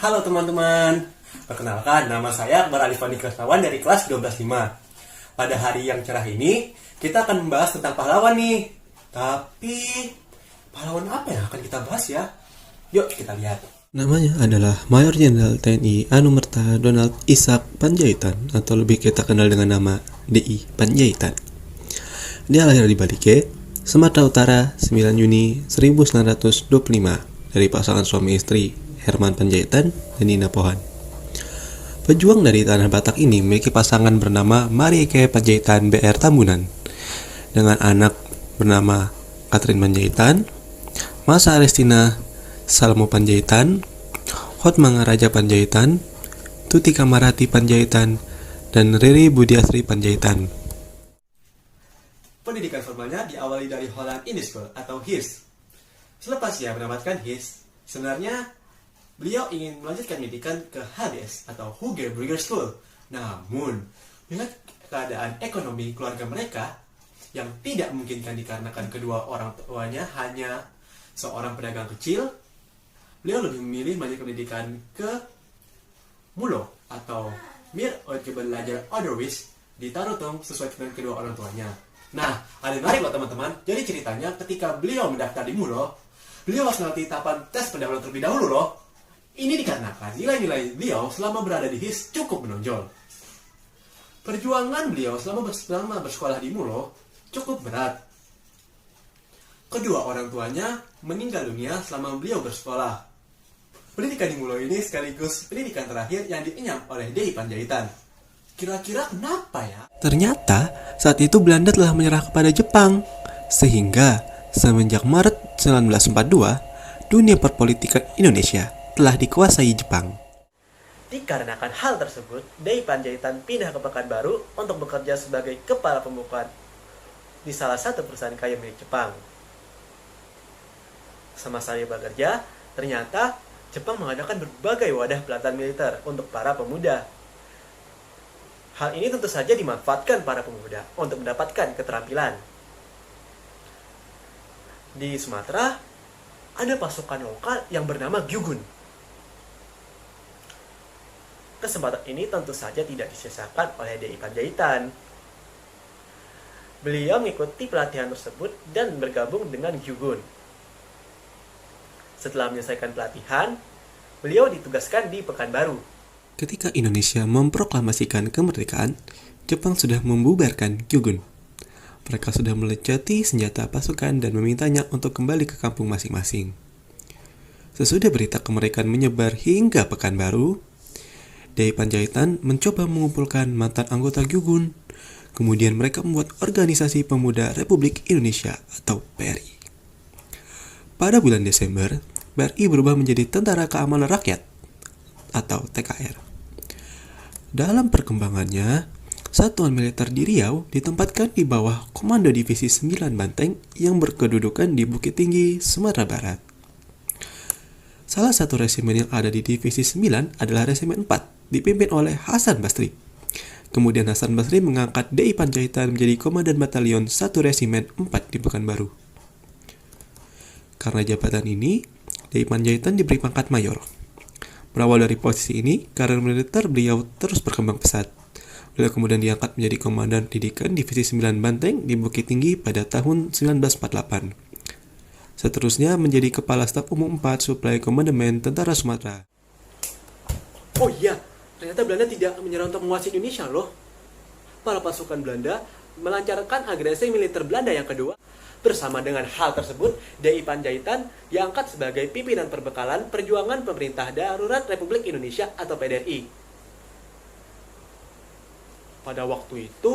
Halo teman-teman, perkenalkan nama saya Akbar Alifani Krisnawan dari kelas 12.5. Pada hari yang cerah ini, kita akan membahas tentang pahlawan nih. Tapi, pahlawan apa yang akan kita bahas ya? Yuk kita lihat. Namanya adalah Mayor Jenderal TNI Anumerta Donald Ishak Pandjaitan, atau lebih kita kenal dengan nama DI Pandjaitan. Dia lahir di Balike, Sumatera Utara, 9 Juni 1925 dari pasangan suami istri Herman Pandjaitan dan Nina Pohan. Pejuang dari tanah Batak ini memiliki pasangan bernama Marieke Pandjaitan BR Tambunan dengan anak bernama Katrin Pandjaitan, Masa Arestina Salmo Pandjaitan, Hotmanga Raja Pandjaitan, Tuti Kamarati Pandjaitan, dan Riri Budiasri Pandjaitan. Pendidikan formalnya diawali dari Holland Indie School atau HIS. Selepas ia mendapatkan HIS, sebenarnya beliau ingin melanjutkan pendidikan ke HBS atau Hughe Brugger School. Namun, melihat keadaan ekonomi keluarga mereka yang tidak memungkinkan dikarenakan kedua orang tuanya hanya seorang pedagang kecil, beliau lebih memilih melanjutkan pendidikan ke Mulo atau Mir Belajar Otherwise di Tarutung sesuai dengan kedua orang tuanya. Nah, ada yang menarik loh teman-teman. Jadi ceritanya ketika beliau mendaftar di Mulo, beliau harus melalui tahapan tes pendahuluan terlebih dahulu loh. Ini dikarenakan nilai-nilai beliau selama berada di HIS cukup menonjol. Perjuangan beliau selama bersekolah di Mulo cukup berat. Kedua orang tuanya meninggal dunia selama beliau bersekolah. Pendidikan di Mulo ini sekaligus pendidikan terakhir yang dienyam oleh DI Pandjaitan. Kira-kira kenapa ya? Ternyata saat itu Belanda telah menyerah kepada Jepang, sehingga semenjak Maret 1942, dunia perpolitikan Indonesia telah dikuasai Jepang. Dikarenakan hal tersebut, DI Pandjaitan pindah ke Pekanbaru untuk bekerja sebagai kepala pembukaan di salah satu perusahaan kayu milik Jepang. Semasa dia bekerja, ternyata Jepang mengadakan berbagai wadah pelatihan militer untuk para pemuda. Hal ini tentu saja dimanfaatkan para pemuda untuk mendapatkan keterampilan. Di Sumatera, ada pasukan lokal yang bernama Gyugun. Kesempatan ini tentu saja tidak disia-siakan oleh DI Pandjaitan. Beliau mengikuti pelatihan tersebut dan bergabung dengan Gyugun. Setelah menyelesaikan pelatihan, beliau ditugaskan di Pekanbaru. Ketika Indonesia memproklamasikan kemerdekaan, Jepang sudah membubarkan Gyugun. Mereka sudah melecati senjata pasukan dan memintanya untuk kembali ke kampung masing-masing. Sesudah berita kemerdekaan menyebar hingga Pekanbaru, DI Pandjaitan mencoba mengumpulkan mantan anggota Gyugun. Kemudian mereka membuat Organisasi Pemuda Republik Indonesia atau PRI. Pada bulan Desember, PRI berubah menjadi Tentara Keamanan Rakyat atau TKR. Dalam perkembangannya, satuan militer di Riau ditempatkan di bawah Komando Divisi 9 Banteng yang berkedudukan di Bukit Tinggi, Sumatera Barat. Salah satu resimen yang ada di Divisi 9 adalah Resimen 4, dipimpin oleh Hasan Basri. Kemudian Hasan Basri mengangkat DI Pandjaitan menjadi Komandan Batalion 1 Resimen 4 di Pekanbaru. Karena jabatan ini, DI Pandjaitan diberi pangkat mayor. Berawal dari posisi ini, karir militer beliau terus berkembang pesat. Beliau kemudian diangkat menjadi Komandan Didikan Divisi 9 Banteng di Bukit Tinggi pada tahun 1948. Seterusnya menjadi Kepala Staf Umum 4 Suplai Komandemen Tentara Sumatera. Oh iya, ternyata Belanda tidak menyerah untuk menguasai Indonesia loh. Para pasukan Belanda melancarkan agresi militer Belanda yang kedua. Bersama dengan hal tersebut, DI Pandjaitan diangkat sebagai pimpinan perbekalan Perjuangan Pemerintah Darurat Republik Indonesia atau PDRI. Pada waktu itu,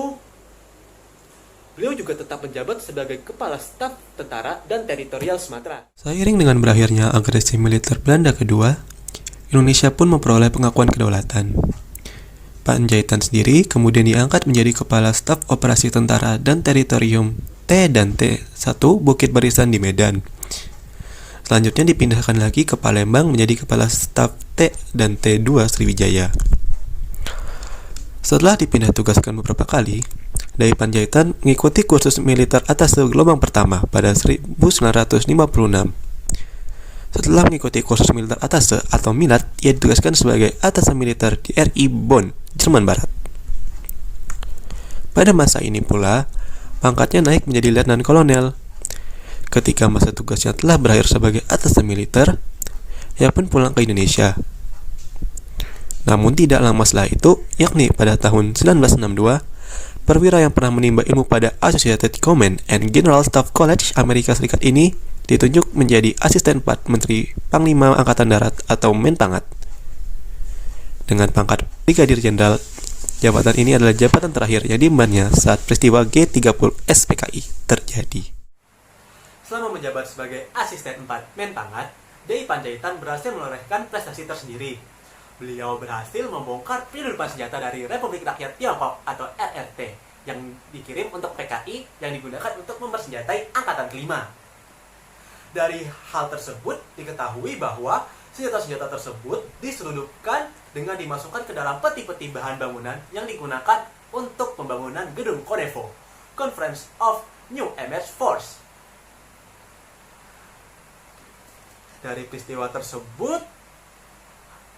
beliau juga tetap menjabat sebagai Kepala Staf Tentara dan Teritorial Sumatera. Seiring dengan berakhirnya agresi militer Belanda kedua, Indonesia pun memperoleh pengakuan kedaulatan. Pandjaitan sendiri kemudian diangkat menjadi Kepala Staf Operasi Tentara dan Teritorium T dan T1 Bukit Barisan di Medan. Selanjutnya dipindahkan lagi ke Palembang menjadi Kepala Staf T dan T2 Sriwijaya. Setelah dipindah tugaskan beberapa kali, DI Pandjaitan mengikuti kursus militer atas gelombang pertama pada 1956. Setelah mengikuti kursus militer atase atau minat, ia ditugaskan sebagai atase militer di RI Bonn, Jerman Barat. Pada masa ini pula, pangkatnya naik menjadi letnan kolonel. Ketika masa tugasnya telah berakhir sebagai atase militer, ia pun pulang ke Indonesia. Namun tidak lama setelah itu, yakni pada tahun 1962, perwira yang pernah menimba ilmu pada Associated Command and General Staff College Amerika Serikat ini ditunjuk menjadi asisten 4 Menteri Panglima Angkatan Darat atau Menpangat. Dengan pangkat Brigadir Jenderal, jabatan ini adalah jabatan terakhir yang diembannya saat peristiwa G30 SPKI terjadi. Selama menjabat sebagai asisten 4 Menpangat, D.I. Panjaitan berhasil menorehkan prestasi tersendiri. Beliau berhasil membongkar penyelundupan senjata dari Republik Rakyat Tiongkok atau RRT yang dikirim untuk PKI yang digunakan untuk mempersenjatai Angkatan Kelima. Dari hal tersebut diketahui bahwa senjata-senjata tersebut diselundupkan dengan dimasukkan ke dalam peti-peti bahan bangunan yang digunakan untuk pembangunan gedung CONEFO, Conference of New Emerged Force. Dari peristiwa tersebut,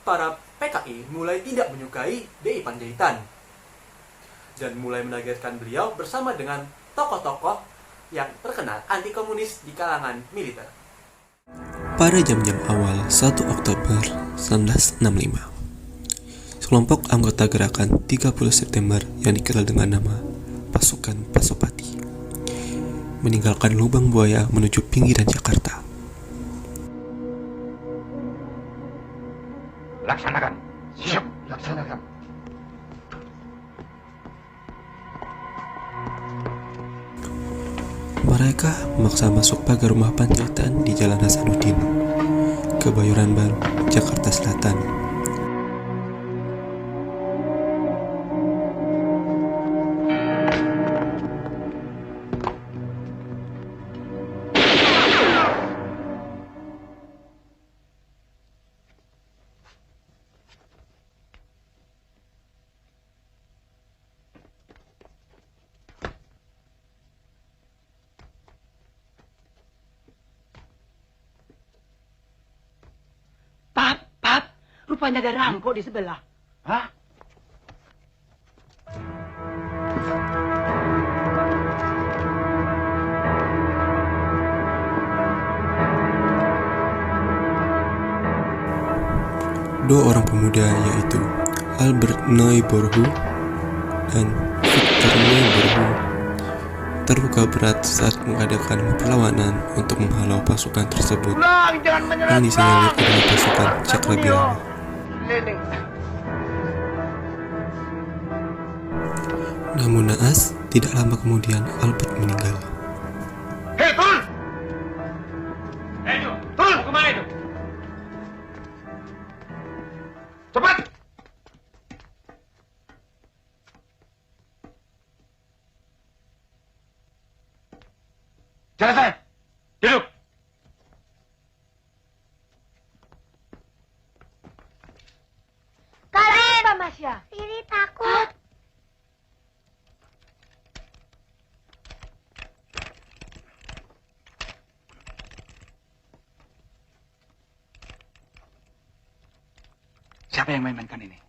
para PKI mulai tidak menyukai D.I. Panjaitan dan mulai menargetkan beliau bersama dengan tokoh-tokoh yang terkenal anti-komunis di kalangan militer. Pada jam-jam awal 1 Oktober 1965, sekelompok anggota gerakan 30 September yang dikenal dengan nama Pasukan Pasopati meninggalkan lubang buaya menuju pinggiran Jakarta. Laksanakan. Siap, laksanakan. Mereka memaksa masuk pagar rumah Panjaitan di Jalan Hasanuddin, Kebayoran Baru, Jakarta Selatan. Pap, rupanya ada rampok di sebelah. Hah? Dua orang pemuda yaitu Albert Neuborhu dan Victor Neuborhu terluka berat saat mengadakan perlawanan untuk menghalau pasukan tersebut yang disinyalir adalah pasukan Cakrabirama. Namun naas, tidak lama kemudian Albert meninggal. Hei, turun! Itu, turun! Kemana itu? Cepat! Jalan saya! Duduk! Kenapa, Masya? Riri takut. Siapa yang main-mainkan ini?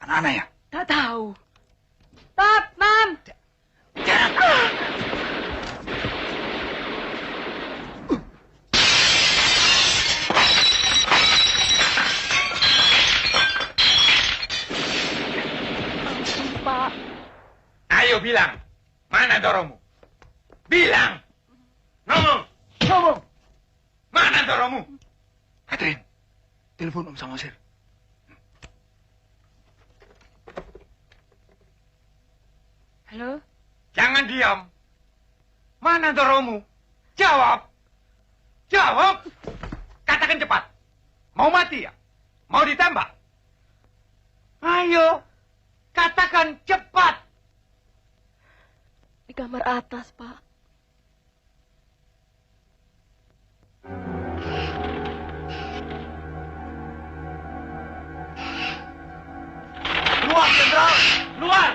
Anak-anak ya? Tak tahu. Pap, Mam. Pak. Ayo bilang, mana Doromu? Bilang! Ngomong! Ngomong! Mana Doromu? Catherine, telepon Om Samosir. Halo? Jangan diam. Mana Doromu? Jawab! Jawab! Katakan cepat. Mau mati ya? Mau ditembak? Ayo! Katakan cepat! Di kamar atas, Pak. Keluar, Jenderal! Keluar!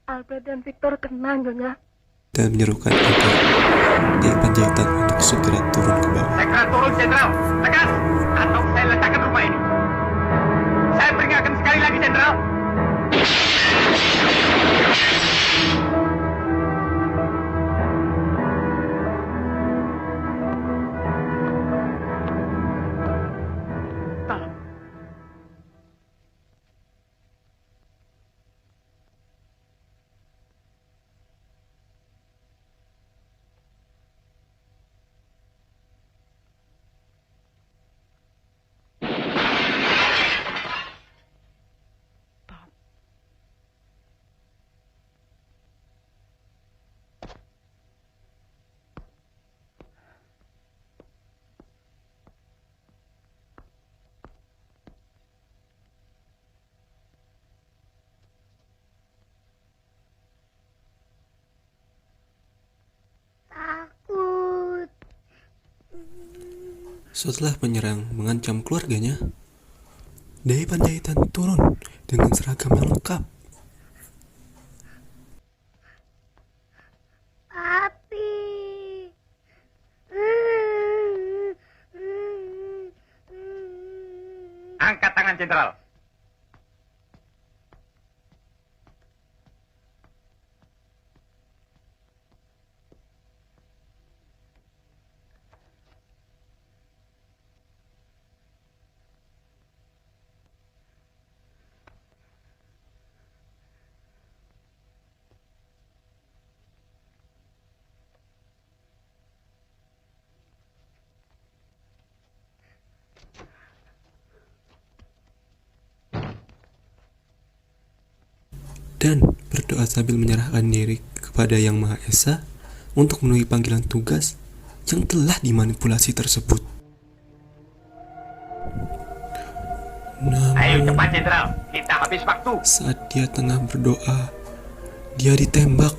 Alfred dan Victor kena, Nyonya. dan menyerukan agar Nyai Panjaitan untuk segera turun ke bawah. Segera turun, Jenderal. Tegas, atau saya letakkan rumah ini. Saya peringatkan sekali lagi, Jenderal. Takut. Setelah menyerang mengancam keluarganya, Nyai Panjaitan turun dengan seragam yang lengkap. Papi. Angkat tangan, Jenderal. Dan berdoa sambil menyerahkan diri kepada Yang Maha Esa untuk memenuhi panggilan tugas yang telah dimanipulasi tersebut. Ayo Namun, cepat, Jenderal. Kita habis waktu. saat dia tengah berdoa, dia ditembak.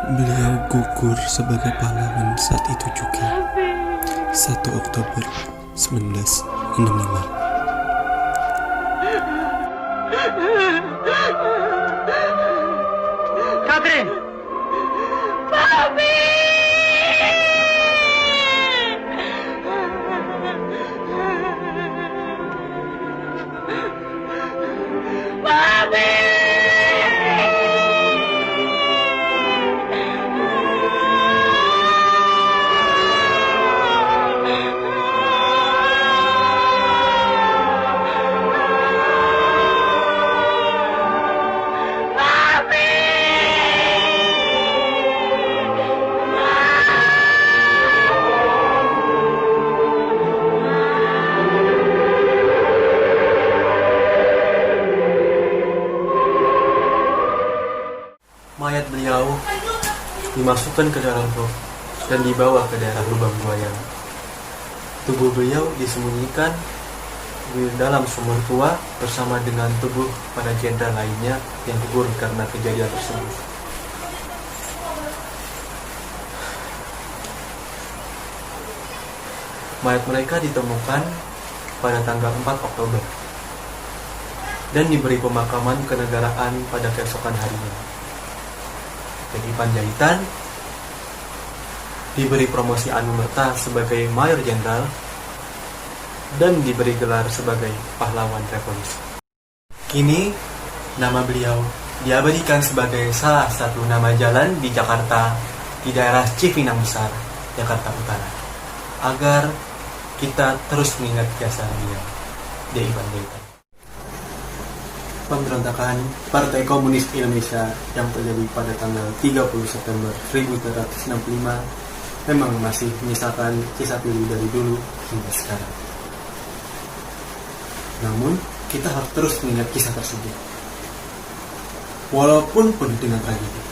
Beliau gugur sebagai pahlawan saat itu juga. 1 Oktober 1965. Catherine! Mayat beliau dimasukkan ke dalam truk dan dibawa ke daerah lubang buaya. Tubuh beliau disembunyikan di dalam sumur tua bersama dengan tubuh para jenderal lainnya yang gugur karena kejadian tersebut. Mayat mereka ditemukan pada tanggal 4 Oktober dan diberi pemakaman kenegaraan pada keesokan harinya. Jadi Panjaitan diberi promosi anumerta sebagai Mayor Jenderal dan diberi gelar sebagai pahlawan revolusi. Kini nama beliau diabadikan sebagai salah satu nama jalan di Jakarta di daerah Cipinang Besar, Jakarta Utara, agar kita terus mengingat jasa beliau, Nyai Panjaitan. Pemberontakan Partai Komunis Indonesia yang terjadi pada tanggal 30 September 1965 memang masih menyisakan kisah pilu dari dulu hingga sekarang. Namun, kita harus terus mengingat kisah tersebut, walaupun penuh dengan tragedi.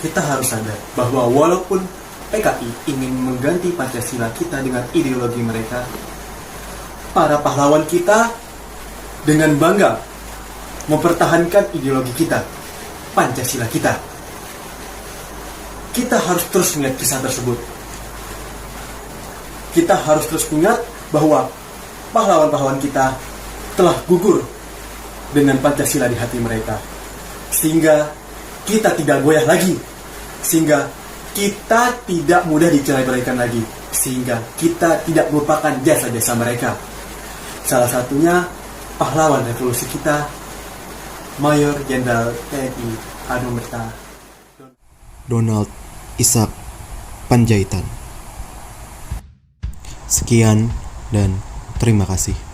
Kita harus sadar bahwa walaupun PKI ingin mengganti Pancasila kita dengan ideologi mereka, para pahlawan kita dengan bangga mempertahankan ideologi kita, Pancasila kita. Kita harus terus mengingat kisah tersebut. Kita harus terus ingat bahwa pahlawan-pahlawan kita telah gugur dengan Pancasila di hati mereka. Sehingga kita tidak goyah lagi. Sehingga kita tidak mudah dicerai-beraikan lagi. Sehingga kita tidak melupakan jasa-jasa mereka. Salah satunya pahlawan revolusi kita, Mayor Jenderal TNI Anumerta Donald Ishak Panjaitan. Sekian dan terima kasih.